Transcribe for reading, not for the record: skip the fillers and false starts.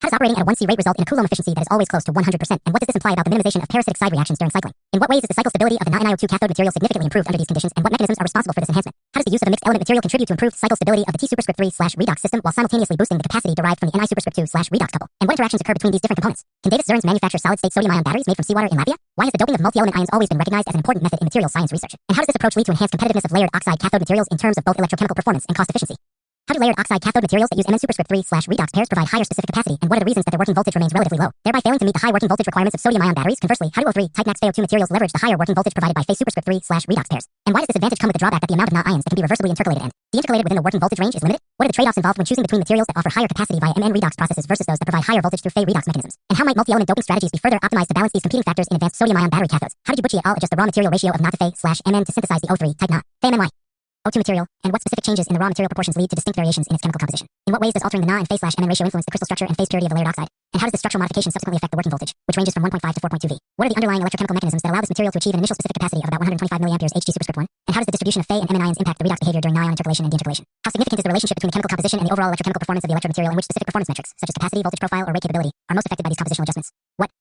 How does operating at a 1C rate result in a Coulomb efficiency that is always close to 100%? And what does this imply about the minimization of parasitic side reactions during cycling? In what ways is the cycle stability of the non-NiO2 cathode material significantly improved under these conditions, and what mechanisms are responsible for this enhancement? How does the use of a mixed element material contribute to improved cycle stability of the T3/redox system while simultaneously boosting the capacity derived from the Ni2/redox couple? And what interactions occur between these different components? Can Davis Zerns manufacture solid-state sodium-ion batteries made from seawater in Latvia? Why has the doping of multi-element ions always been recognized as an important method in materials science research? And how does this approach lead to enhanced competitiveness of layered oxide cathode materials in terms of both electrochemical performance and cost efficiency? How do layered oxide cathode materials that use Mn3/redox pairs provide higher specific capacity, and what are the reasons that their working voltage remains relatively low, thereby failing to meet the high working voltage requirements of sodium-ion batteries? Conversely, how do O3 type MaxFAO2 materials leverage the higher working voltage provided by Fe3/redox pairs? And why does this advantage come with the drawback that the amount of Na ions that can be reversibly intercalated and deintercalated within the working voltage range is limited? What are the trade-offs involved when choosing between materials that offer higher capacity via Mn redox processes versus those that provide higher voltage through Fe redox mechanisms? And how might multi-element doping strategies be further optimized to balance these competing factors in advanced sodium-ion battery cathodes? How did Yabuchi et al. Adjust the raw material ratio of Na to Fe/Mn to synthesize the O3 type Na, Fe-MnY O2 material, and what specific changes in the raw material proportions lead to distinct variations in its chemical composition? In what ways does altering the Na and Fe/Mn ratio influence the crystal structure and phase purity of the layered oxide? And how does this structural modification subsequently affect the working voltage, which ranges from 1.5 to 4.2 V? What are the underlying electrochemical mechanisms that allow this material to achieve an initial specific capacity of about 125 mA Hg⁻1? And how does the distribution of Fe and Mn ions impact the redox behavior during Na ion intercalation and deintercalation? How significant is the relationship between the chemical composition and the overall electrochemical performance of the electromaterial, and which specific performance metrics, such as capacity, voltage profile, or rate capability, are most affected by these compositional adjustments? What